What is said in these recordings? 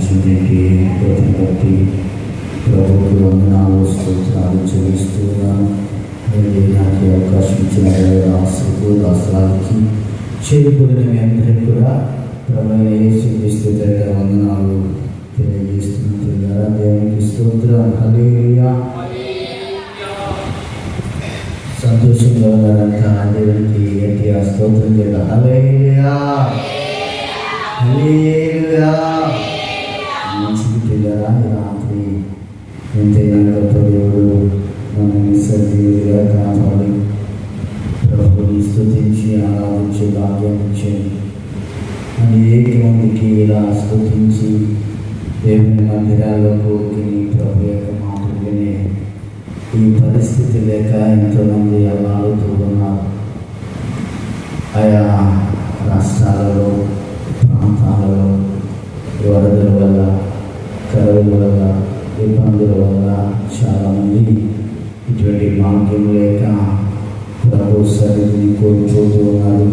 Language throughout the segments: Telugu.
ఆలకించింది ప్రతి బట్టి ప్రభువుకు వందనాలు స్తోత్రాలు చెల్లిస్తున్నాను. నాకు అవకాశం ఇచ్చిన రాష్ట్రకు రాష్ట్రాలకి చేరుకుని మీ అందరికీ కూడా ప్రభువైన యేసుక్రీస్తు దగ్గర వందనాలు తెలియజేస్తున్నారు. దేవునికి స్తోత్రం. హల్లెలూయా. సంతోషంగా ఉన్నారంట. దేవునికి గట్టిగా స్తోత్రం చేయాలి. హల్లెలూయా, హల్లెలూయా. మంచిది పిల్లరా, రాత్రి ఎంతైనా గొప్ప దేవుడు మనల్ని సజీవులుగా కాపాడి ప్రభుని స్తుతించి ఆరాధించే భాగ్యం ఇచ్చింది. అనేక మందికి ఇలా స్తుతించి దేవుని మందిరాల్లో కూర్చుని ప్రభు యొక్క మాటలు వినే ఈ పరిస్థితి లేక ఎంతోమంది అల్లాడుతూ ఉన్నారు. ఆయా రాష్ట్రాలలో, ప్రాంతాలలో వరదల వల్ల, కరువుల వల్ల, ఇబ్బందుల వల్ల చాలామంది ఇటువంటి మార్గం లేక ప్రభు సన్నిధిని కోల్పోతూ ఉన్నారు.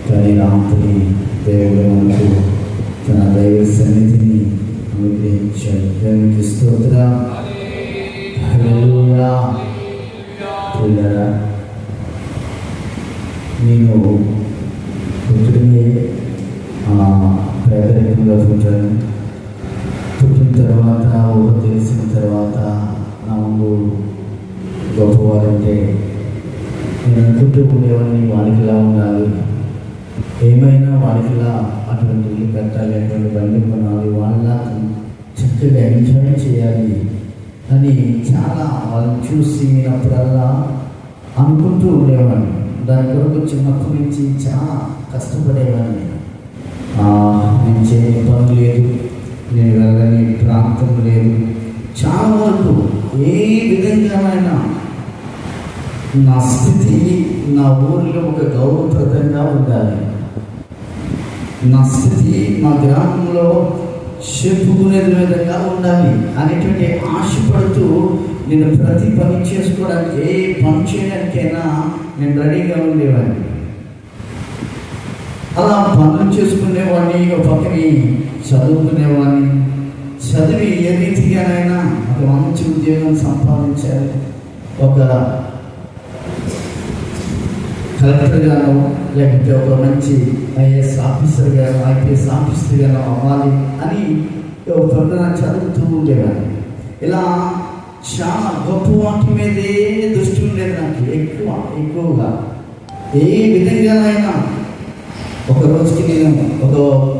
కానీ రాత్రి దేవుడు మనకు తన దైవ సన్నిధిని అనుగ్రహించాడు. దేవునికి స్తోత్రం. హల్లెలూయా. పిల్లరా, నేను పుట్టినే పేదరికంగా పుట్టాను. పుట్టిన తర్వాత తెలిసిన తర్వాత నాకు గొప్పవారంటే నేను అనుకుంటూ ఉండేవాడిని, వాడికిలా ఉండాలి, ఏమైనా వాడికిలా అటువంటి ఇల్లు కట్టాలి, అటువంటి బండి కొనాలి, వాళ్ళ చక్కగా ఎంజాయ్ చేయాలి అని చాలా వాళ్ళని చూసినప్పుడల్లా అనుకుంటూ ఉండేవాడిని. దాని కొరకు చిన్నప్పటి నుంచి చాలా కష్టపడేవాడిని. నేను చేయని పనులు లేదు, నేను వెళ్ళని ప్రాంతం లేదు. చాలా వరకు ఏ విధంగానైనా నా స్థితి నా ఊరిలో ఒక గౌరవప్రదంగా ఉండాలి, నా స్థితి మా గ్రామంలో చెప్పుకునే విధంగా ఉండాలి అనేటువంటి ఆశపడుతూ నేను ప్రతి పని చేసుకోవడానికి, ఏ పని చేయడానికైనా నేను రెడీగా ఉండేవాడిని. అలా పనులు చేసుకునేవాడిని, ఒక పక్కని చదువుకునేవాడిని. చదివి ఏ రీతిగానైనా ఒక మంచి ఉద్యోగం సంపాదించాలి, ఒక కలెక్టర్గానో లేకపోతే ఒక మంచి ఐఏఎస్ ఆఫీసర్గానో ఐపీఎస్ ఆఫీసర్గానో అవ్వాలి అని ప్రకటన చదువుతూ ఉండేవాడిని. ఇలా చాలా గొప్ప వాటి మీదే దృష్టి ఉండేది నాకు ఎక్కువగా. ఏ విధంగానైనా ఒక రోజుకి నేను ఒక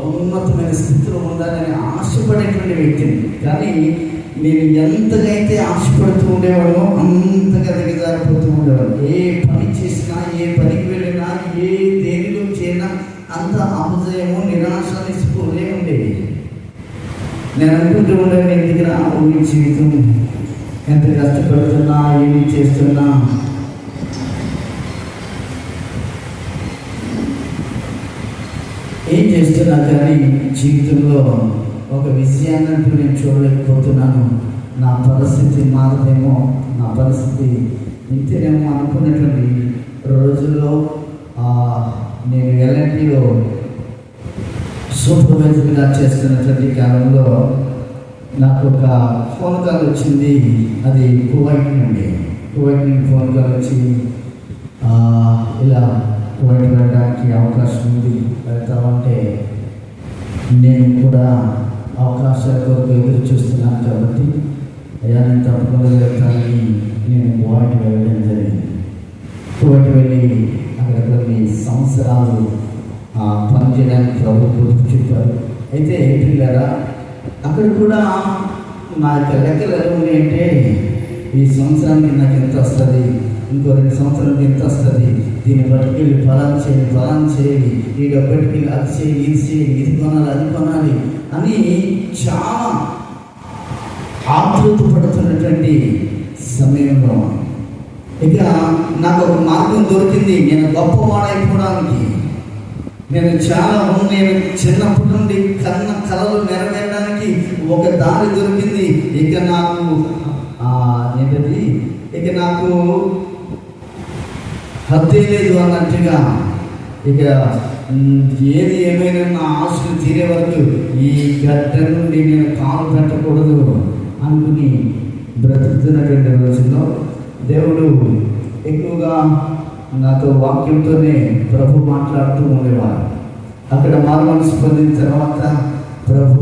ఉన్నతమైన స్థితిలో ఉండాలని ఆశపడేటువంటి వ్యక్తిని. కానీ నేను ఎంతకైతే ఆశపడుతూ ఉండేవాడో అంతగా దిగజారిపోతూ ఉండేవాడు. ఏ పని చేసినా, ఏ పనికి వెళ్ళినా, ఏ దేనిలో చేరినా అంత అపజయము, నిరాశ, నిస్పృహలే ఉండేవి. నేను అనుకుంటూ ఉండేది, ఎందుకు ఊరి జీవితం, ఎంత కష్టపడుతున్నా, ఏమి చేస్తున్నా ఏం చేస్తున్నా కానీ జీవితంలో ఒక విజయాన్ని అంటూ నేను చూడలేకపోతున్నాను. నా పరిస్థితి మారదేమో, నా పరిస్థితి ఇంతేనేమో అనుకున్నటువంటి రోజుల్లో నేను ఎల్ఎన్టీలో సూపర్వైజర్గా చేస్తున్నటువంటి కాలంలో నాకు ఒక ఫోన్ కాల్ వచ్చింది. అది కువైట్ నుండి ఫోన్ కాల్ వచ్చి ఇలా కువైట్ వెళ్ళడానికి అవకాశం ఉంది, వెళ్తామంటే నేను కూడా అవకాశాల కొరకు ఎదురు చూస్తున్నాను. కాబట్టి అయ్యా నేను తప్పకుండా వెళ్తానని నేను కువైట్ వెళ్ళడం జరిగింది. కువైట్ వెళ్ళి అక్కడ కొన్ని సంవత్సరాలు పనిచేయడానికి ప్రభు గుర్తు చెప్పారు. అయితే పిల్లరా, అక్కడ కూడా నా యొక్క లెక్కలు ఎలా ఉన్నాయంటే, ఈ సంవత్సరానికి నాకు ఎంత వస్తుంది, ఇంకో 2 సంవత్సరాలకి ఎంత వస్తుంది, దీన్ని పట్టుకెళ్ళి ఫలాన్ని చేయాలి, ఈ డబ్బుకి అది చేయాలి, ఇది చేయాలి, ఇది కొనాలి, అది కొనాలి అని చాలా ఆతృత పడుతున్నటువంటి సమయంలో ఇక నాకు ఒక మార్గం దొరికింది. నేను గొప్పవాడైపోవడానికి, నేను చిన్నప్పటి నుండి కన్న కలలు నెరవేరడానికి ఒక దారి దొరికింది. ఇక నాకు హద్దే లేదు అన్నట్టుగా ఇక ఏది ఏమైనా నా ఆశలు తీరే వరకు ఈ గడ్డ నుండి నేను కాలు పెట్టకూడదు అనుకుని బ్రతుకుతున్నటువంటి రోజుల్లో దేవుడు ఎక్కువగా నాతో వాక్యంతోనే ప్రభు మాట్లాడుతూ ఉండేవారు. అక్కడ మారుమనసు పొందిన తర్వాత ప్రభు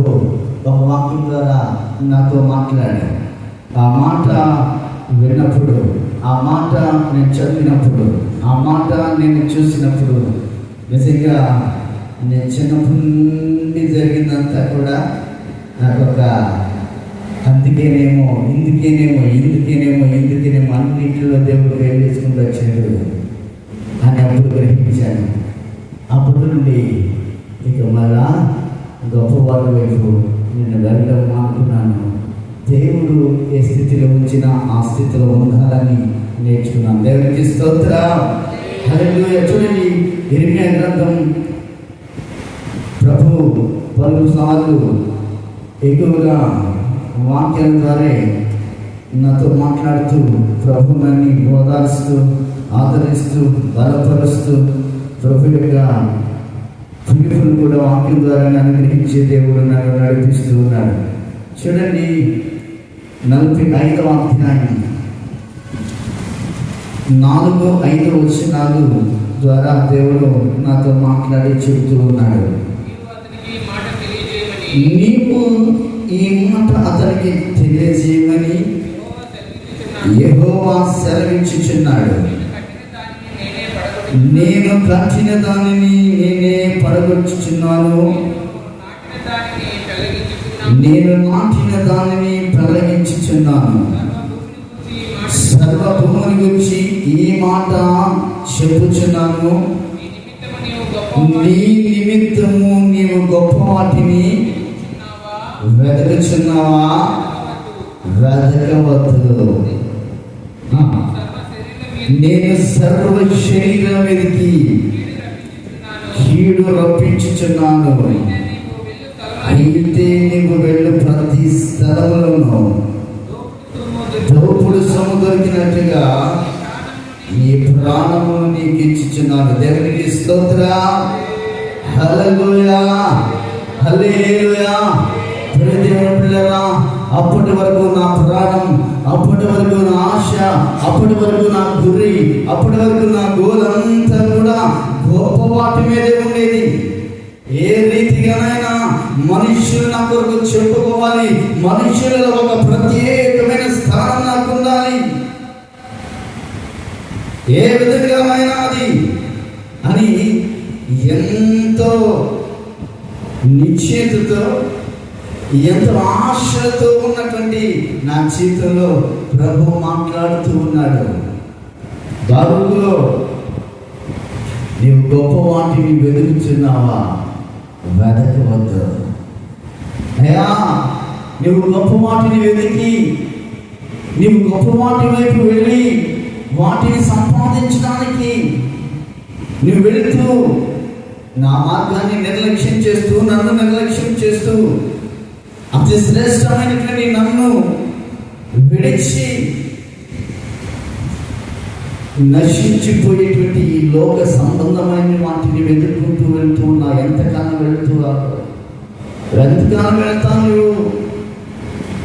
ఒక వాక్యం ద్వారా నాతో మాట్లాడాడు. ఆ మాట విన్నప్పుడు, ఆ మాట నేను చదివినప్పుడు, ఆ మాట నేను చూసినప్పుడు నిజంగా నేను చిన్నప్పటి నుండి జరిగిందంతా కూడా నాకు ఒక ఇందుకేనేమో అన్నింటిలో దేవుడు పేరు చేసుకుంటూ వచ్చాడు అని అప్పుడు గ్రహించాను. అప్పటి నుండి ఇక మళ్ళా గొప్పవాళ్ళ వైపు నేను వెళ్ళడం అనుకున్నాను. దేవుడు ఏ స్థితిలో ఉంచినా ఆ స్థితిలో ఉండాలని నేర్చుకున్నాను. దేవునికి స్తోత్రం. హల్లెలూయా. చూడండి, ఇర్మియా గ్రంథం ప్రభు పలుసార్లు ఎక్కువగా వాక్యాల ద్వారా నాతో మాట్లాడుతూ ప్రభు నన్ను ఓదార్స్తూ, ఆదరిస్తూ, బలపరుస్తూ ప్రభు యొక్క పిలుపును కూడా వాక్యం ద్వారా అనుగ్రహించే దేవుడు నన్ను నడిపిస్తూ ఉన్నాడు. చూడండి, 45వ అధ్యాయం 4-5 వచనాలు ద్వారా దేవుడు నాతో మాట్లాడి చెబుతూ ఉన్నాడు. నీవు ఈ మాట అతనికి తెలియజేయమని యెహోవా సెలవిచ్చుచున్నాడు. నేను కట్టిన దానిని నేనే పడగొట్టుచున్నాను, నేను నాటిన దానిని తొలగించుచున్నాను. సర్వభూమిని గురించి ఈ మాట చెప్పుచున్నాను. నీ నిమిత్తము నీవు గొప్ప వాటిని వెతకుచున్నావా? వెతకవద్దు. నేను సర్వ శరీరం వెతికి కీడు రప్పించుచున్నాను. అయితే నీవు వెళ్ళు ప్రతి స్థలంలోనూ దోపుడు సొమ్ము దొరికినట్టుగా నీ ప్రాణమును నీకు ఇచ్చుచున్నాను. దేవునికి స్తోత్రం. హల్లెలూయా, హల్లెలూయా. దేవుని పిల్లరా, అప్పటి వరకు నా ప్రాణం, అప్పటి వరకు నా ఆశ, అప్పటి వరకు నా గురి, అప్పటి వరకు నా గోలంతా కూడా గొప్ప వాటి మీదే ఉండేది. ఏ రీతిగానైనా మనుష్యులు నా కొరకు చెప్పుకోవాలి, మనుష్యులలో ఒక ప్రత్యేకమైన స్థానం నాకు ఉండాలి, ఏ విధంగానైనా అది అని ఎంతో నిశ్చయితతో, ఎంతో ఆశతో ఉన్నటువంటి నా జీవితంలో ప్రభు మాట్లాడుతూ ఉన్నాడు. బారులో నీవు గొప్ప వాటిని వెతుకుతున్నావా? వెతకవద్దు. అయ్యా, నువ్వు గొప్ప వాటిని వెతికి నీవు గొప్ప వాటి వైపు వెళ్ళి వాటిని సంపాదించడానికి నువ్వు వెళుతూ నా మార్గాన్ని నిర్లక్ష్యం చేస్తూ, నన్ను నిర్లక్ష్యం చేస్తూ, అతి శ్రేష్టమైనటువంటి నన్ను విడిచి నశించిపోయేటువంటి ఈ లోక సంబంధమైన వాటిని వెతుక్కుంటూ వెళ్తూ ఉన్నా. ఎంతకాలం వెళ్తాను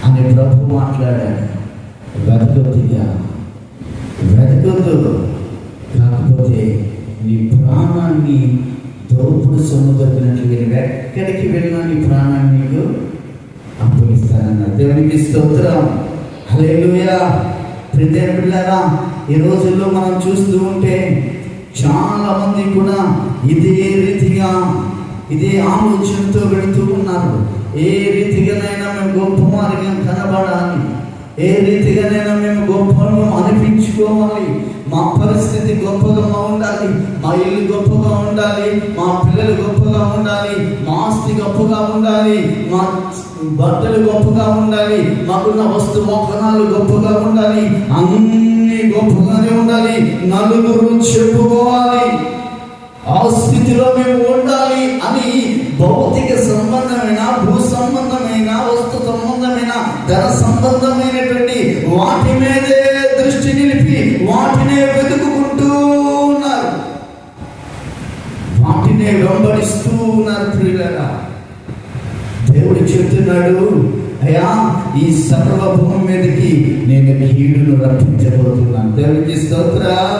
అని ప్రభు మాట్లాడాడు. వెతకొద్దు, కాకపోతే నీ ప్రాణాన్ని దోపుడు సొమ్ము దొరికినట్లు ఎక్కడికి వెళ్ళినా నీ ప్రాణాన్ని నీకు అప్పగిస్తానన్నారు. దేవునికి స్తోత్రం. హల్లెలూయా. ప్రియమైన పిల్లరా, ఈ రోజుల్లో మనం చూస్తూ ఉంటే చాలా మంది కూడా ఇదే రీతిగా, ఇదే ఆలోచనతో వెళుతూ ఉన్నారు. ఏ రీతిగానైనా మేము గొప్పవారిగా కనబడాలి, ఏ రీతిగానైనా మేము గొప్పగా అనిపించుకోవాలి, మా పరిస్థితి గొప్పగా ఉండాలి, మా ఇల్లు గొప్పగా ఉండాలి, మా పిల్లలు గొప్పగా ఉండాలి, మా ఆస్తి గొప్పగా ఉండాలి, మా బట్టలు గొప్పగా ఉండాలి, మాకున్న వస్తు వాహనాలు గొప్పగా ఉండాలి, అన్ని గొప్పగానే ఉండాలి, నలుగురు చెప్పుకోవాలి, ఆ స్థితిలో మేము ఉండాలి అని భౌతిక సంబంధమైన, భూ సంబంధమైన, వస్తు సంబంధమైన, ధన సంబంధమైనటువంటి వాటి మీదే దృష్టి నిలిపి వాటినే వెతుకుకుంటూ ఉన్నారు, వాటినే చెప్తున్నాడు, అయ్యా ఈ సర్వ భూమి మీదకి నేను కీడును రప్పించబోతున్నాను. దేవునికి స్తోత్రం.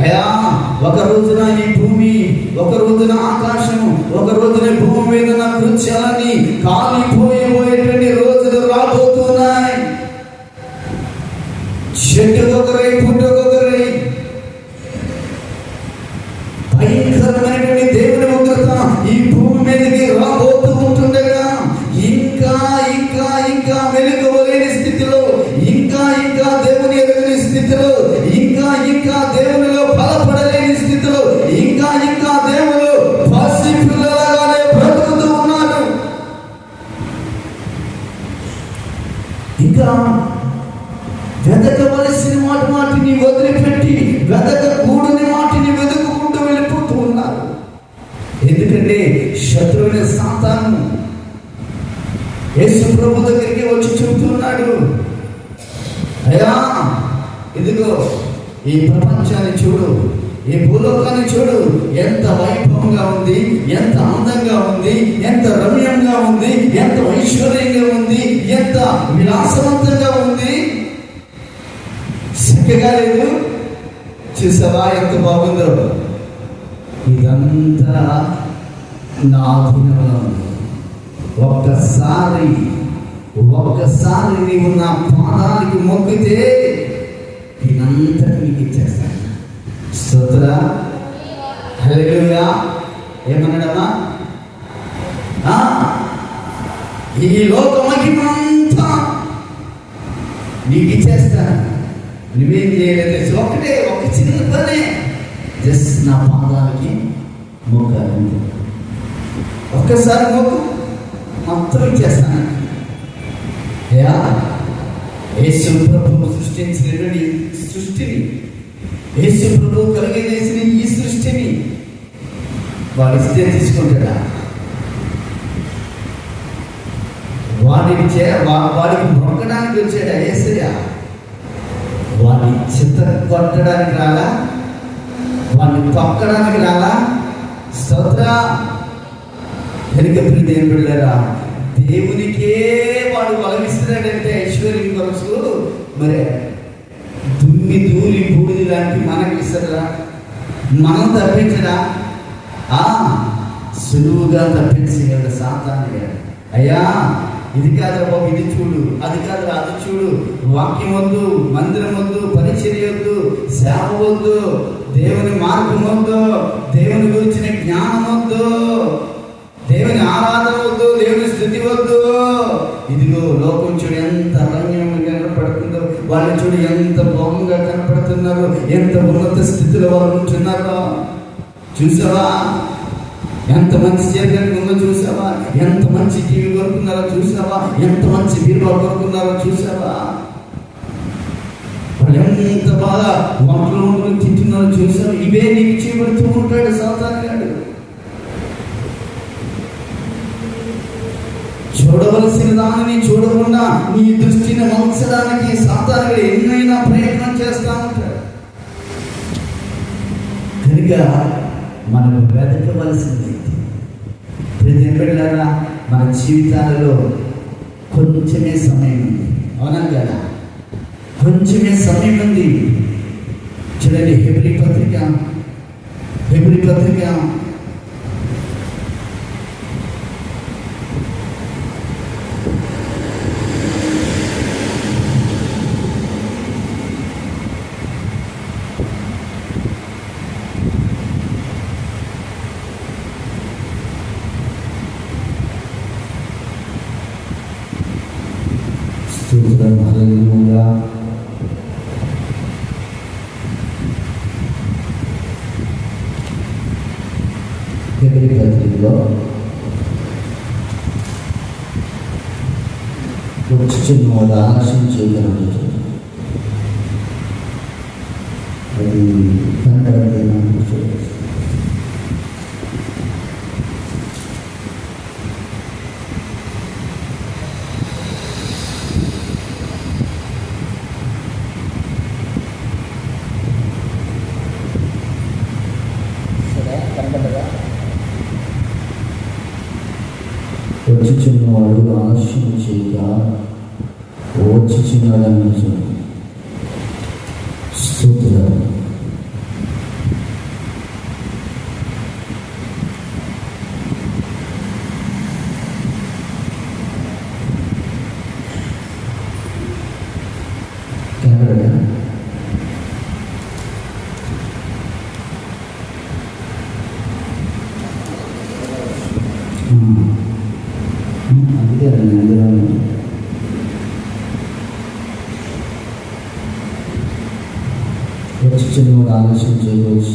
అయ్యా ఒక రోజున ఈ భూమి, ఒక రోజున ఆకాశము, ఒక రోజున భూమి మీద నా కృత్యాలని కాలిపోయేటువంటి రోజులు రాబోతున్నాయి. చెట్టుకొకరై పుట్టకొకరై భయంకరమైనటువంటి దేవుని ఉగ్రత ఈ భూమి మీదకి రాబోతూ ఉంటుండగా ఇంకా ఇంకా ఇంకా మెలుగువలేని స్థితిలో, ఇంకా ఇంకా దేవుని ఎరుగని స్థితిలో, ఇంకా ఇంకా దేవునిలో బలపడలేని స్థితిలో, ఇంకా ఇంకా దేవుడు పసి పిల్లలాగానే బ్రతుకుతూ ఉన్నారు. ఇంకా వెతకవలసిన వాటిని వదిలిపెట్టి వెతకకూడని వాటిని వెతుక్కుంటూ వెళ్ళిపోతూ ఉన్నారు. ఎందుకంటే శత్రువుని సాతాను యేసు ప్రభు దగ్గరికి వచ్చి చెబుతున్నాడు, అయ్యా ఇదిగో ఈ ప్రపంచాన్ని చూడు, ఈ భూలోకాన్ని చూడు, ఎంత వైభవంగా ఉంది, ఎంత అందంగా ఉంది, ఎంత రమ్యంగా ఉంది, ఎంత ఐశ్వర్యంగా ఉంది, ఎంత విలాసవంతంగా ఉంది. చక్కగా లేదు, చూసావా ఎంత బాగుందో. ఇదంతా నా అధీనంలో ఉంది. ఒక్కసారి నీవు నా పాదానికి మొక్కితే ఇదంతా నీకు ఇచ్చేస్తాను. స్తోత్రం. హల్లెలూయా. ఏమన్నాడమ్మా? ఈ లోక మహిమంతా నీకు ఇచ్చేస్తాను. నువ్వేం చేయలేదు, ఒకటే ఒక చిన్న పనే, జస్ట్ నా పాదాలకి మొక్కాలి. ఒక్కసారి మొక్కు, మొత్తం ఇచ్చేస్తాను. అయ్యా యేసు ప్రభు సృష్టించినటువంటి సృష్టిని, యేసు ప్రభు కలిగజేసిన ఈ సృష్టిని వాడిస్తే తీసుకుంటాడా? వాడికి మొక్కడానికి వచ్చాడా యేసయ్య? వాడిని చిత్త కొట్టడానికి రాలా, వాడిని తొక్కడానికి రాలా. స్తోత్ర. వెనుక ప్రీతి ఏం పెట్టారా? దేవునికే వాడు బలమిస్తున్నాడంటే ఐశ్వర్యం కొరకు, మరి దుమ్మి ధూళి బూడిది లాంటి మనకి ఇస్తారా? మనం తప్పించడా? సులువుగా తప్పించగలడు సాతాను. అయ్యా ఇది కాదురా బాబు, ఇది చూడు, అది కాదురా అది చూడు, వాక్యం వద్దు, మందిరం వద్దు, పరిచర్య వద్దు, సేవ వద్దు, దేవుని మార్గం వద్దు, దేవుని గురించిన జ్ఞానం వద్దు, దేవుని ఆరాధన వద్దు, దేవుని స్థుతి వద్దు. ఇదిగో లోకం చూడు ఎంత రమ్యంగా కనపడుతుందో, వాళ్ళు చూడు ఎంత బాగుగా కనపడుతున్నారు, ఎంత ఉన్నత స్థితిలో వాళ్ళు ఉంటున్నారో. చూసావా ఎంత మంచి చీరగట్టు ఉందో? చూసావా ఎంత మంచి టీవీ కొనుక్కున్నారో? చూసావా ఎంత మంచి బీరువా కొనుక్కున్నారో? చూసావా వాళ్ళు ఎంత బాగా వంటలు తింటున్నారో? చూసావా? ఇవే నీకు చేయబడుతూ ఉంటాడు సాతాను గాడు. చూడవలసిన దానిని చూడకుండా నీ దృష్టిని మలచడానికి సాతానుడు ఎన్నైనా ప్రయత్నం చేస్తా ఉంటాడు. కనుక మనం వెతకవలసింది ప్రతిలా మన జీవితాలలో కొంచెమే సమయం ఉంది. అవునా కదా? కొంచెమే సమయం ఉంది. చూడండి హెబ్రీ పత్రిక స్తోత్రం. హల్లెలూయా. హెబ్రీ పత్రికలో చిన్న ఆలస్యం చేయగలరు. అది కనపడలేదు. వచ్చుచున్నవాడు ఆలస్యం చేయగా వచ్చుచున్నాడని స్తోత్రం. వచ్చుచున్నవాడు ఆలస్యం చేయవచ్చు.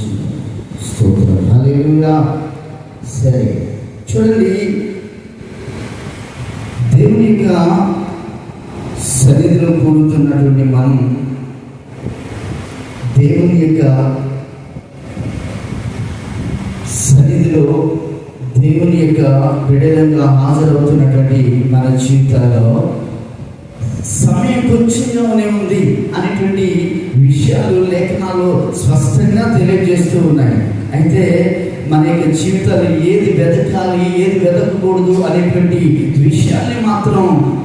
స్తోత్రం. హల్లెలూయా. సరే చూడండి, దేవుని యొక్క సన్నిధిలో కూడుతున్నటువంటి మనం దేవుని యొక్క సన్నిధిలో దేవుని యొక్క బిడ్డలంగా హాజరవుతున్నటువంటి మన జీవితాల్లో సమయం కొంచెంగానే ఉంది అనేటువంటి విషయాలు లేఖనాలు స్పష్టంగా తెలియజేస్తూ ఉన్నాయి. అయితే మన యొక్క జీవితాలు ఏది వెతకాలి, ఏది వెతకకూడదు అనేటువంటి విషయాన్ని మాత్రం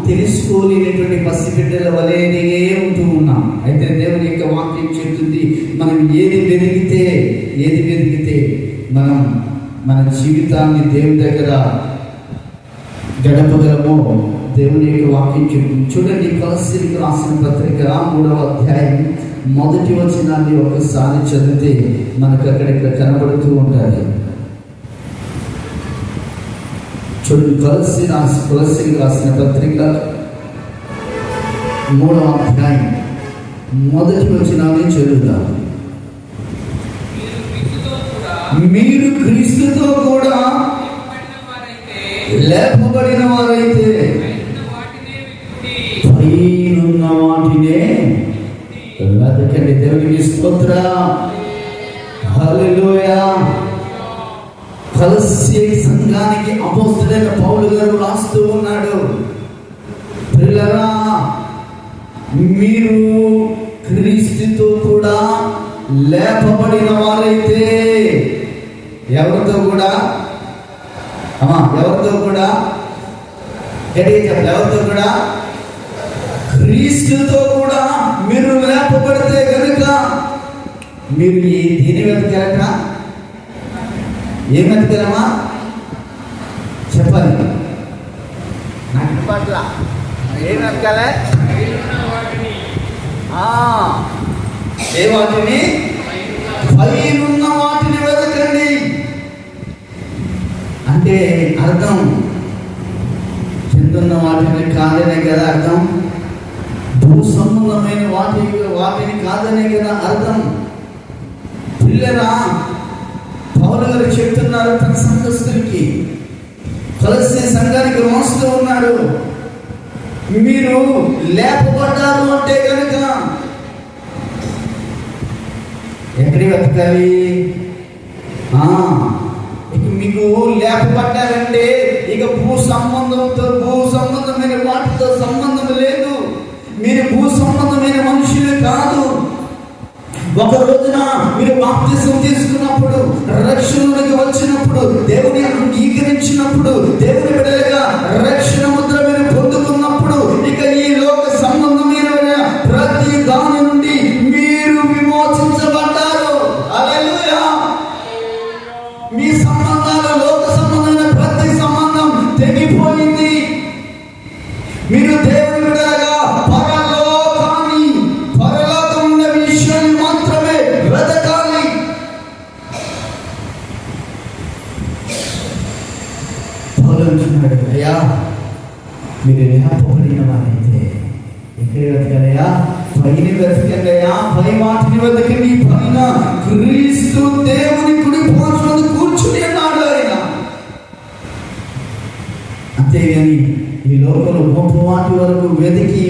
తెలుసుకోలేనటువంటి పసిబిడ్డల వలెనే ఉంటూ ఉన్నాం. అయితే దేవుని యొక్క వాక్యం చెప్తుంది, మనం ఏది వెతికితే మనం మన జీవితాన్ని దేవుని దగ్గర గడపగలమో దేవుని యొక్క వాక్యం చెప్తుంది. చూడండి, కొలస్సీలకు రాసిన పత్రిక 3వ అధ్యాయం 1వ వచనాన్ని ఒకసారి చదివితే మనకు అక్కడిక్కడ కనబడుతూ ఉంటుంది. చూడండి, కొలస్సీలకు రాసిన పత్రిక 3వ అధ్యాయం 1వ వచనాన్ని చదువుతాం. మీరు క్రీస్తుతో కూడా లేపబడిన వారైతే పైనున్న వాటినే వెతకండి. దేవునికి స్తోత్రం. హల్లెలూయా. కొలస్సీ సంఘానికి అపోస్తలుడైన పౌలు గారు రాస్తూ ఉన్నాడు, ప్రియులారా, మీరు క్రీస్తుతో కూడా లేపబడిన వారైతే ఎవరితో కూడా ఎవరితో కూడా క్రీస్తుతో కూడా మీరు లేపబడితే కనుక మీరు దీని వెతకారట. ఏం వెతకారమ్మా చెప్పాలి నాకు పట్ల. ఏం వెతకాలే? ఏ వాటిని? పైనున్న వాటిని వెతకండి. అంటే అర్థం కిందున్న వాటిని కాదనే కదా అర్థం. భూ సంబంధమైన వాటిని కాదనే కదా అర్థం. పిల్లరా, పౌలు గారు చెప్తున్నారు తన సంఘస్థులకి, కొలస్సీ సంఘానికి రాస్తూ ఉన్నాడు, మీరు లేపబడ్డారు అంటే కనుక ఎక్కడికి వెతకాలి? ఇక మీకు లేపబడ్డారంటే ఇక భూ సంబంధమైన వాటితో సంబంధం లేదు. మీరు భూ సంబంధమైన మనుషులు కాదు. ఒక రోజున మీరు బాప్తిసం తీసుకున్నప్పుడు, రక్షణలోకి వచ్చినప్పుడు, దేవుని అంగీకరించినప్పుడు, దేవుని బిడ్డలుగా రక్షణ ముద్ర మీరు పొందుకున్నప్పుడు ఇక ఈ లోక సంబంధమైన ప్రతి దాని నుండి మీరు విమోచించబడ్డారు. హల్లెలూయా. మీ సంబంధాలు, లోక సంబంధమైన ప్రతి సంబంధం తెగిపోయింది. మీరు దేవుని బిడ్డలుగా పరలోకం ఉన్న విషయాన్ని మాత్రమే వెతకాలి. అయ్యా, మీరు లేపబడిన వారైతే ఎక్కడ వెతకాలయ్యా? పైన వెతకండి అయ్యా. పై వాటిని వెతకండి. పైన క్రీస్తు దేవుని కుడి పార్శ్వన కూర్చుని ఉన్నాడు ఆయన. అంతేగాని ఈ లోకంలో గొప్ప వాటి వరకు వెతికి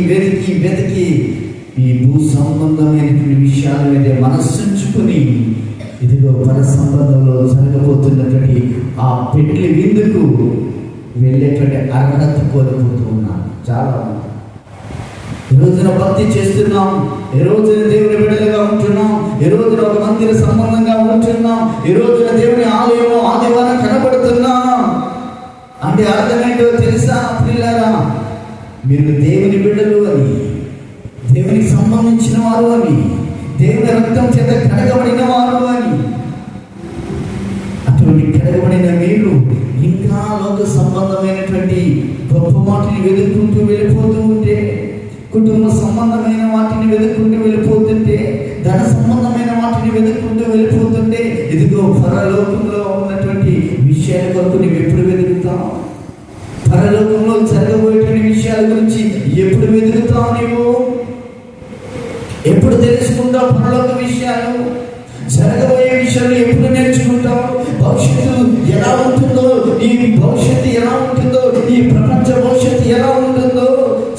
ఈ భూ సంబంధమైనటువంటి విషయాల మీద మనస్సుంచుకుని ఇదిగో పర సంబంధంలో జరగబోతున్నటువంటి ఆ పెళ్లి విందుకు వెళ్ళేటువంటి అర్హత కోల్పోతూ ఉన్నాను. చాలా ఈ రోజున భక్తి చేస్తున్నాం, ఈ రోజున దేవుని బిడ్డలుగా ఉంటున్నాం, ఈ రోజున ఒక మందిర సంబంధంగా ఉంటున్నాం, ఈ రోజున దేవుని ఆలయంలో ఆదివారం కనబడుతున్నాం. అంటే అర్థమేంటో తెలుసా? మీరు దేవుని బిడ్డలు అని, దేవునికి సంబంధించిన వారు అని, దేవుని రక్తం చేత కడగబడిన వారు అని. అటువంటి కడగబడిన మీరు ఇంకా లోక సంబంధమైనటువంటి గొప్ప వాటిని వెతుక్కుంటూ వెళ్ళిపోతూ ఉంటే, కుటుంబ సంబంధమైన వాటిని వెతుక్కుంటూ వెళ్ళిపోతుంటే, ధన సంబంధమైన వాటిని వెతుక్కుంటూ వెళ్ళిపోతుంటే, ఇదిగో పరలోకంలో ఉన్నటువంటి విషయాల కొరకు నువ్వు ఎప్పుడు వెతుకుతావు? పరలోకంలో జరగబోయేటువంటి విషయాల గురించి ఎప్పుడు వెతుకుతావు? నీవు ఎప్పుడు తెలుసుకుంటావు? పరలోక విషయాలు, జరగబోయే విషయాలు ఎప్పుడు నేర్చుకుంటావు? భవిష్యత్తు ఎలా ఉంటుందో, ఈ భవిష్యత్తు ఎలా ఉంటుందో, ఈ ప్రపంచ భవిష్యత్తు ఎలా ఉంటుందో,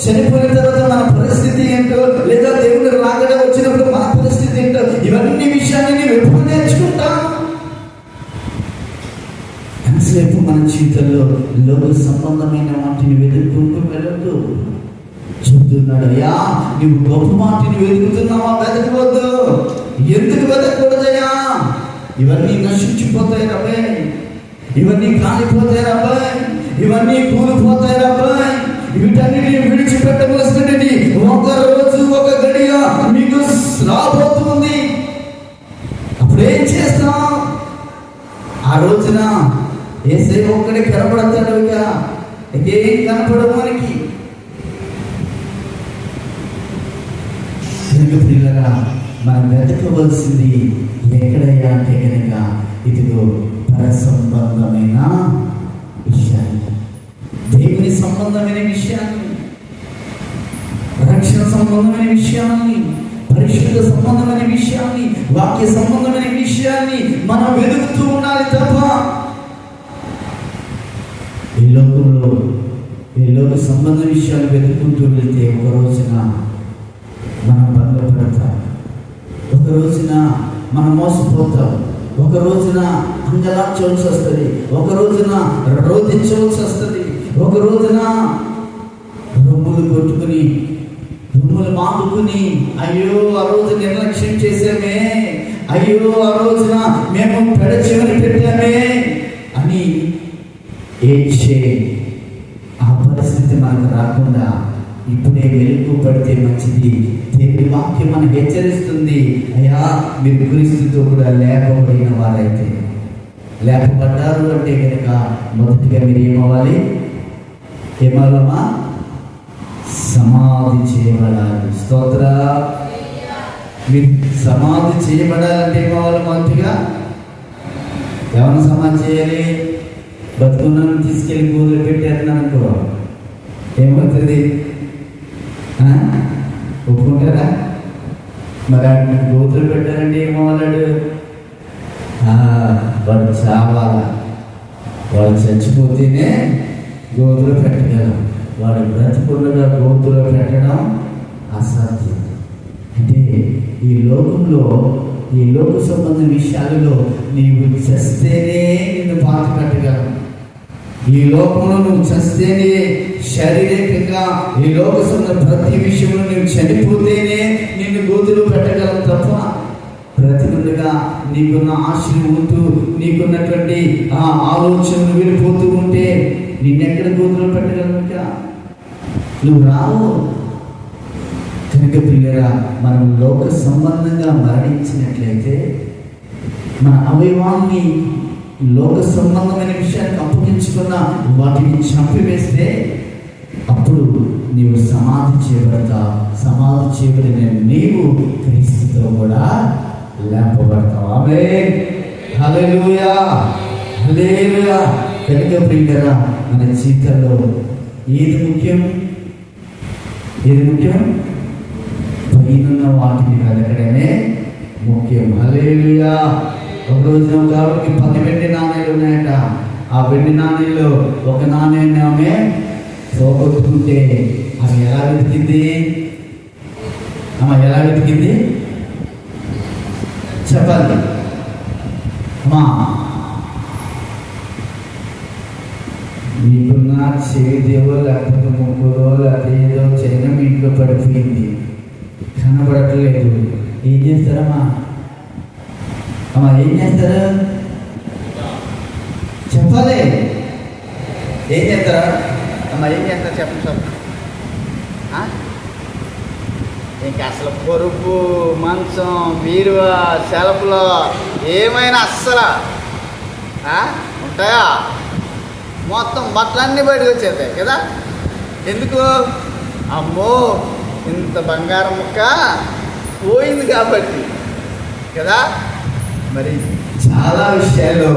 చనిపోయిన తర్వాత మన పరిస్థితి ఏంటో, లేదా దేవుడు రాకడ వచ్చినప్పుడు మన పరిస్థితి ఏంటో, ఇవన్నీ విషయాన్ని నీవు ఎప్పుడు నేర్చుకుంటావు? ఎంతసేపు మన జీవితంలో లోక సంబంధమైన వాటిని వెతుక్కుంటూ వెళ్ళొద్దు. చెప్తున్నాడు, అయ్యా నువ్వు గొప్ప మాటిని వెతుకుతున్నావా? వెతకవద్దు. ఎందుకు వెతకూడదయ్యా? ఇవన్నీ నశించిపోతాయి రబ్బాయ్, ఇవన్నీ కాలిపోతాయి రబ్బాయ్, ఇవన్నీ కూలిపోతాయి రబ్బాయ్. వీటన్నిటిని విడిచిపెట్టవలసినది ఒక రోజు, ఒక గడియ మీకు రాబోతుంది. అప్పుడు ఏం చేస్తాం? ఆ రోజున యేసయ్య ఒక్కడే కనపడతాడు. ఇక ఏం కనపడదు మనకి. ప్రియులరా, మనం వెతకవలసింది ఎక్కడయ్యా అంటే కనుక ఇదిగో పర సంబంధమైన విషయాన్ని, దేవుని సంబంధమైన విషయాన్ని, రక్షణ సంబంధమైన విషయాన్ని, పరిశుద్ధ సంబంధమైన విషయాన్ని, వాక్య సంబంధమైన విషయాన్ని మనం వెతుకుతూ ఉండాలి తప్ప ఈ లోక సంబంధ విషయాలు వెతుకుంటూ వెళ్తే ఒక రోజున మనం భంగపడతాం, ఒక రోజున మనం మోసపోతాం, ఒక రోజున అంగలార్చవలసి వస్తుంది, ఒక రోజున రోధించవలసి వస్తుంది, ఒక రోజున రొమ్ములు కొట్టుకుని, రొమ్ములు మాపుకుని, అయ్యో ఆ రోజు నిర్లక్ష్యం చేసామే, అయ్యో ఆ రోజున మేము పెడచెవిని పెట్టామే అని ఏడ్చే ఆ పరిస్థితి మనకు రాకుండా ఇప్పుడే వెలుగు పడితే మంచిది. దేవుని వాక్యం మనకు హెచ్చరిస్తుంది, అయ్యా మీరు క్రీస్తుతో కూడా లేపబడిన వారైతే, లేపబడ్డారు అంటే కనుక మొదటిగా మీరు ఏమవ్వాలి? ఏమవ్వాలమ్మా? సమాధి చేయబడాలి. స్తోత్ర. మీరు సమాధి చేయబడాలంటే ఏమవ్వాలి? మొదటిగా ఎవరిని సమాధి చేయాలి? బతుకున్నాను తీసుకెళ్ళి కూతురు పెట్టారనుకో ఏమవుతుంది? ఒప్పుకుంటారా? మరి ఆయన కూతురు పెట్టారంటే ఏమవ్వాలాడు? వాడు చావాలా, వాడు చచ్చిపోతేనే గోతులు పెట్టగలం, వాడు బ్రతికుండగా గోతులు పెట్టడం అసాధ్యం. అంటే ఈ లోకంలో, ఈ లోక సంబంధ విషయాలలో నీవు చస్తేనే నిన్ను పాత కట్టగలం. ఈ లోకంలో నువ్వు చస్తేనే శారీరకంగా, ఈ లోక సంబంధ ప్రతి విషయంలో నువ్వు చనిపోతేనే నిన్ను గోతులు పెట్టగలం తప్ప ప్రతినిధిగా నీకున్న ఆశలు ఉంటూ, నీకున్నటువంటి ఆ ఆలోచనలు వెళ్ళిపోతూ ఉంటే నిన్నెక్కడ గోతులు పెట్టగలం? నువ్వు రావు. కనుక ప్రియులరా, మనం లోక సంబంధంగా మరణించినట్లయితే, మన అవయవాన్ని లోక సంబంధమైన విషయానికి అప్పగించుకున్న వాటిని చంపివేస్తే అప్పుడు నీవు సమాధి చేయబడతావు. సమాధి చేయబడిన నీవు క్రీస్తుతో కూడా లేపబడతావు. ఆమేన్. హల్లెలూయా, హల్లెలూయా. కనుక ప్రియులరా, మన జీవితంలో ఏది ముఖ్యం? ఏది ముఖ్యం? పైనున్న వాటిని వెతకడమే ముఖ్యం. హల్లెలూయా. ఒక రోజు కాబట్టి 10 వెండి నాణ్యాలు ఉన్నాయట. ఆ వెండి నాణ్యంలో ఒక నాణ్యాన్ని ఆమె పోగొట్టుకుంటే ఆమె ఎలా వెతికింది? ఎలా వెతికింది చెప్పాలి అమ్మా? మీకున్న చేదేవో లేకపోతే ముగ్గురో లేకపోతే ఏదో చైనా మీ ఇంట్లో పడిపోయింది, కనబడట్లేదు. ఏం చేస్తారమ్మా? ఏం చేస్తారు? చెప్పాలి. ఏం చేస్తారా? ఏం చేస్తారు చెప్పండి సార్. ఇంక అసలు పొరుపు, మంచం, బీరువా, సెల్ఫ్లో ఏమైనా అస్సలు ఉంటాయా? మొత్తం బట్టలన్నీ బయటకు వచ్చేస్తాయి కదా. ఎందుకు? అమ్మో ఇంత బంగారం ముక్క పోయింది కాబట్టి కదా. మరి చాలా విషయాల్లో,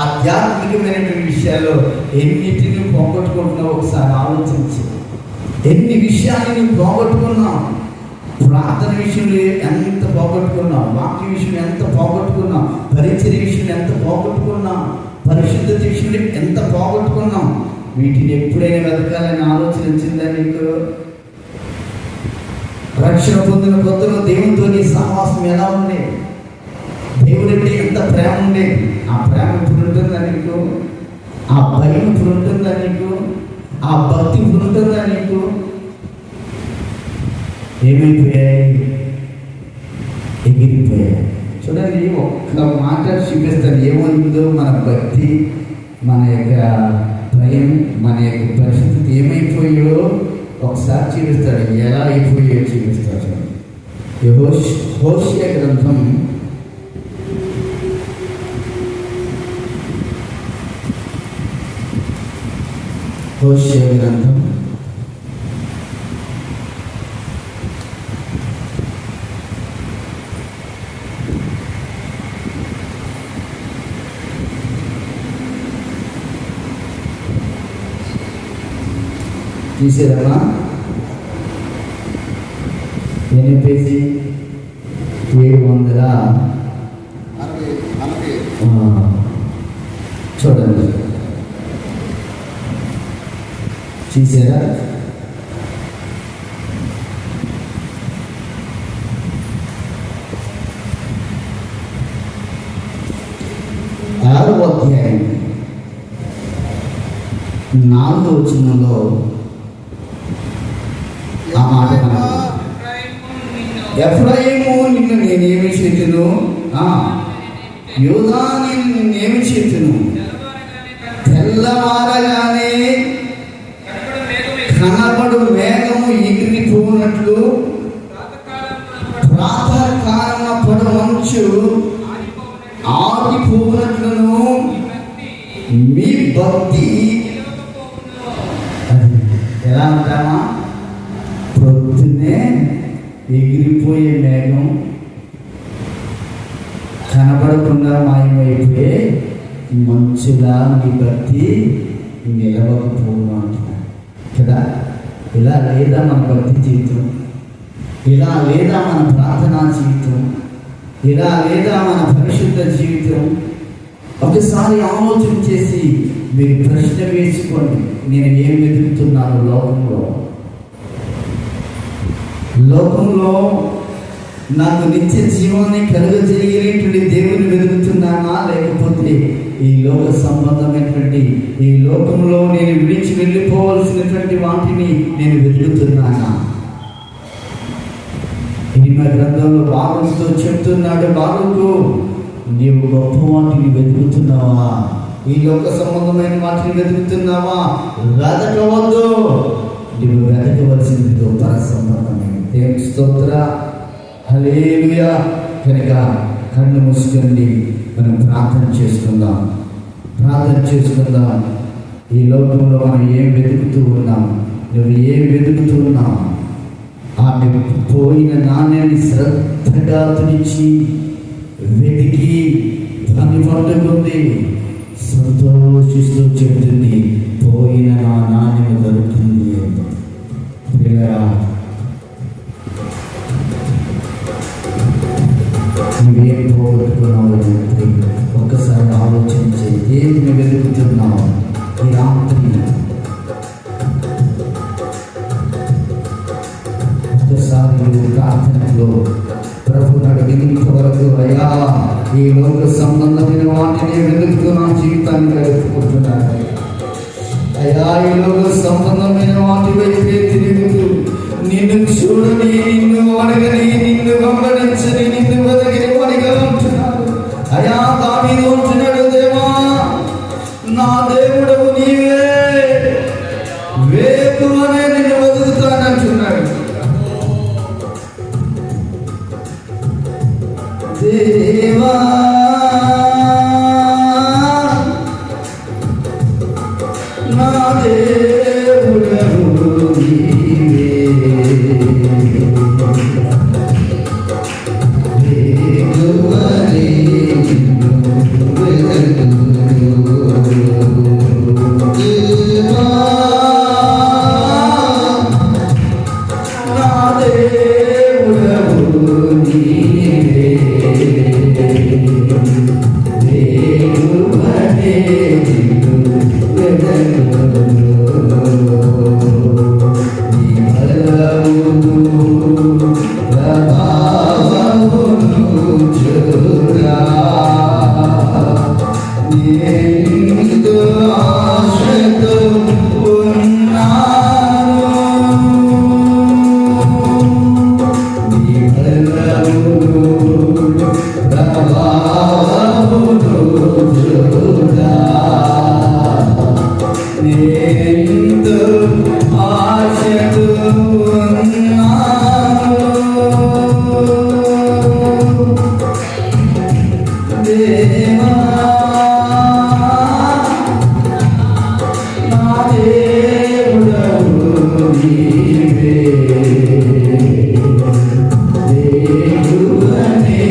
ఆధ్యాత్మికమైనటువంటి విషయాల్లో ఎన్నిటిని పోగొట్టుకుంటున్నావు ఒకసారి ఆలోచించి. ఎన్ని విషయాన్ని నువ్వు పోగొట్టుకున్నావు. ప్రార్థన విషయంలో ఎంత పోగొట్టుకున్నావు, వాక్య విషయం ఎంత పోగొట్టుకున్నావు, పరిచర్య విషయం ఎంత పోగొట్టుకున్నావు, పరిశుద్ధత విషయంలో ఎంత పోగొట్టుకున్నాం. వీటిని ఎప్పుడైనా వెతకాలని ఆలోచన వచ్చిందా నీకు? రక్షణ పొందిన కొత్తలో దేవునితో నీ సహవాసం ఎలా ఉంది? దేవుడంటే ఎంత ప్రేమ ఉండేది. ఆ ప్రేమ ఇప్పుడు ఉంటుందా నీకు? ఆ భయం ఇప్పుడు ఉంటుందా నీకు? ఆ భక్తి ఇప్పుడు ఉంటుందా నీకు? ఏమైపోయాయి? ఎగిరిపోయాయి. చూడండి, ఒక్క మాట చూపిస్తాను ఏమైందో మన భక్తి, మన యొక్క భయం, మన యొక్క పరిస్థితి ఏమైపోయో ఒకసారి చూపిస్తాడు. ఎలా అయిపోయో చూపిస్తాడు. హోషేయ గ్రంథం 4 తీసేదమ్మా. ఎన్ని పేజీ? 700. చూడండి, చూసారా? ఆరవ అధ్యాయం 4వ వచనంలో ఆ మాట, ఎఫ్రాయిము నిన్ను నేనేమి చేతును, యూదా నేనేమి చేతును, తెల్లవారగానే కనబడు మేఘము ఎగిరిపోనట్లు ప్రాతకాలన పొడవంచు ఆగిపోనట్లును మీ భక్తి. ఎలా అంటామా? పొద్దున్నే ఎగిరిపోయే మేఘం కనబడకుండా మాయమైపోయే మంచులా మీ భక్తి నిలవకపోను అంటున్నారు కదా. ఇలా లేదా మన భక్తి జీవితం? ఇలా లేదా మన ప్రార్థనా జీవితం? ఇలా లేదా మన పరిశుద్ధ జీవితం? ఒకసారి ఆలోచన చేసి మీరు ప్రశ్న వేసుకోండి. నేను ఏం వెతుకుతున్నాను లోకంలో నాకు నిత్య జీవాన్ని కలుగజేయలేటువంటి దేవుని వెతుకుతున్నానా, లేకపోతే ఈ లోక సంబంధమైనటువంటి ఈ లోకంలో నేను విడిచి వెళ్ళిపోవలసినటువంటి వాటిని నేను వెతుకుతున్నానా? ఇరిమియా గ్రంథంలో బారూకుతో చెప్తున్నాడు, బారూకు నీవు గొప్ప వాటిని వెతుకుతున్నావా? ఈ లోక సంబంధమైన వాటిని వెతుకుతున్నావా? వెతకవద్దు. నీవు వెతకవలసింది గొప్ప సంబంధమైన దేవుని స్తోత్ర. హల్లెలూయా. కనుక కళ్ళు మూసుకొని మనం ప్రార్థన చేసుకుందాం. ఈ లోకంలో మనం ఏం వెతుకుతూ ఉన్నాం? నువ్వు ఏం వెతుకుతూ ఉన్నావు? ఆమె పోయిన నాణ్యాన్ని శ్రద్ధగా తుడిచి వెతికి దాన్ని పట్టుకుంది, సంతోషిస్తూ చెబుతుంది, పోయిన నా నాణ్యం దొరుకుతుంది. నువ్వేం పోగొట్టుకున్నావు? ఒక్కసారి ఆలోచించి ఏమి వెతుకుతున్నావు ఈ రాత్రి? ఒక్కసారి ప్రార్థనలో ప్రభుని అడిగినంత వరకు, అయ్యా ఈ లోక సంబంధమైన వాటిని వెతుకుతూ నా జీవితాన్ని గడుపుకుంటున్నాను. అయ్యా ఈ లోక సంబంధమైన వాటి వైపే తిరుగుతూ నిన్ను చూడని, నిన్ను అడగని, నిన్ను గమనించని, నిన్ను వెతకని వాడిగా ఉంటున్నాను. అయ్యా దావీదు ఉంటున్నాడు, దేవా నా దేవుడవు నీవే, వేకువనే నిన్ను వెతుకుతానంటున్నాడు. నేనెంతో ఆశతో ఉన్నాను దేవా నా దేవుడవు నీవే దేవుడనే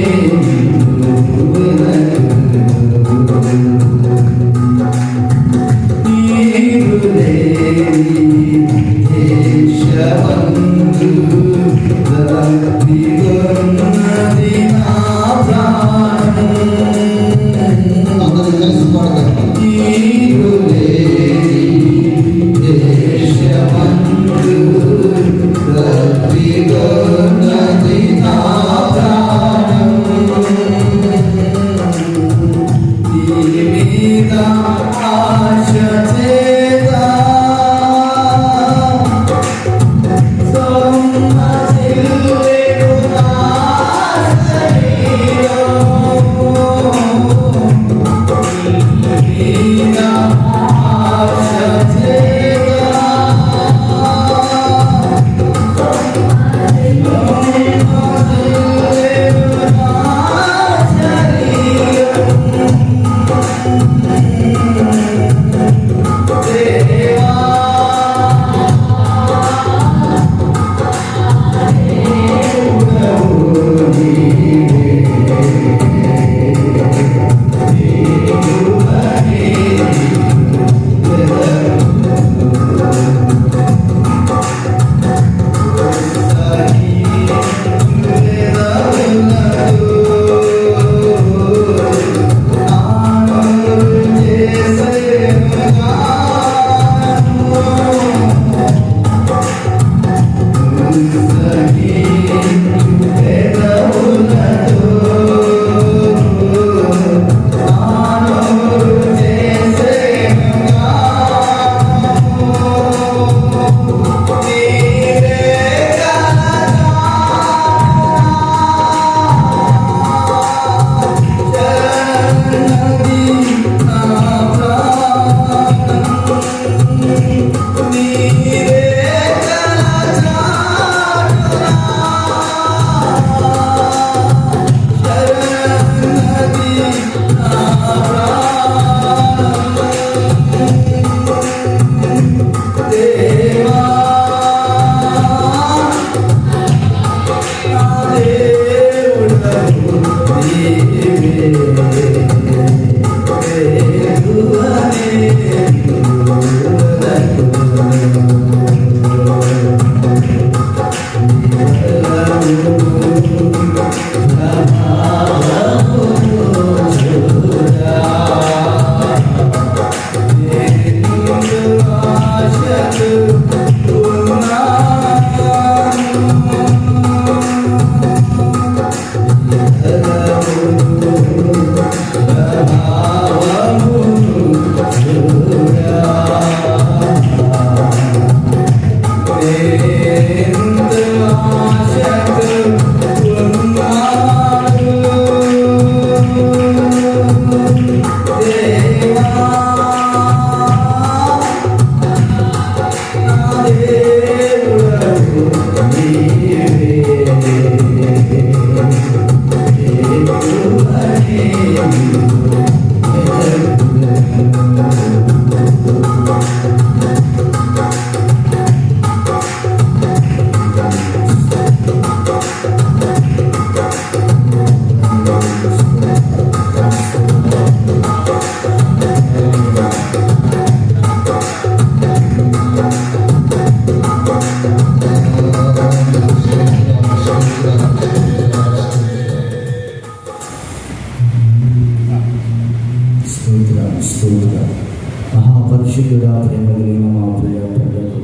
మహాపరిశుద్ధుడా, ప్రేమ కలిగిన మా ప్రియ ప్రజలకు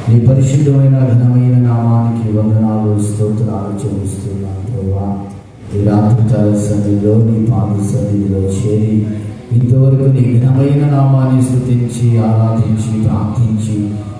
నీ పరిశుద్ధమైన ఘనమైన నామానికి వందనాలు స్తోత్రాలు చెల్లిస్తున్నాను ప్రభువా. ఈ రాత్రికాల సన్నిధిలో నీ పాద సన్నిధిలో చేరి ఇంతవరకు నీ ఘనమైన నామాన్ని స్తుతించి ఆరాధించి ప్రార్థించి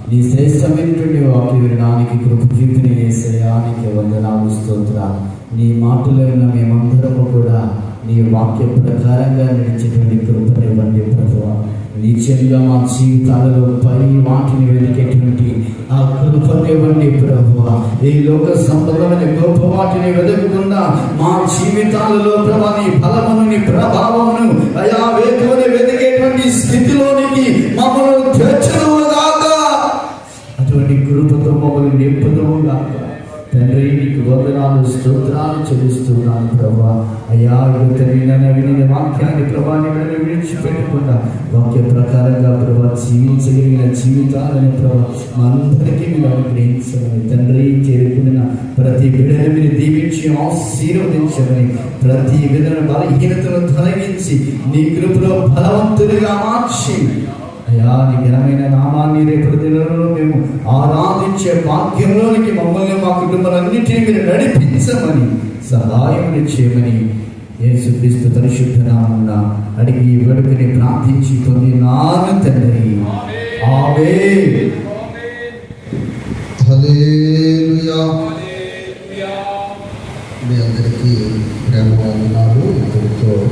నీ శ్రేష్టమైనటువంటి వాక్య వినడానికి కృప చూపిన యేసయ్యా నీకు వందనాలు స్తోత్రాలు. నీ మాటలను మేమందరము కూడా నీ నీ వాక్య ప్రకారంగా నడిచేటువంటి కృపనివ్వండి ప్రభువా. నిజంగా మా జీవితాలలో పై వాటిని వెతికేటువంటి ఆ కృపనివ్వండి ప్రభువా. ఈ లోక సంబంధమైన గొప్ప వాటిని వెతకకుండా మా జీవితాలలో ప్రభా నీ బలమును నీ ప్రభావమును అయా వేకువని వెతికేటువంటి స్థితిలోనికి మమ్మల్ని తెచ్చుగాక. అటువంటి కృపతో మమ్మల్ని నింపుదువుగాక తండ్రి. నీకు వందనాలు స్తోత్రాలు చెల్లిస్తున్నాను ప్రభా. అయ్యా విని వాక్యాన్ని ప్రభాని విడిచిపెట్టకుండా వాక్య ప్రకారంగా ప్రభా జీవించగలిగిన జీవితాలని ప్రభా మా అందరికీ మీరు అనుగ్రహించమని తండ్రి. చేరుకున్న ప్రతి బిడ్డను మీరు దీవించి ఆశీర్వదించమని, ప్రతి విధమైన బలహీనతను తొలగించి నీ కృపలో బలవంతులుగా మార్చి అయ్యా నీ ఘనమైన నామాన్ని రేపటి దినంలో మేము ఆరాధించే భాగ్యంలోనికి మమ్మల్ని మా కుటుంబాలన్నింటినీ మీరు నడిపించమని సహాయం చేయమని యేసుక్రీస్తు పరిశుద్ధ నామమున అడిగి వేడుకని ప్రార్థించి పొందినాను తండ్రి. ఆమేన్. హల్లెలూయా. మీ అందరికీ ప్రేమ వందనాలు. ఇక్కడితో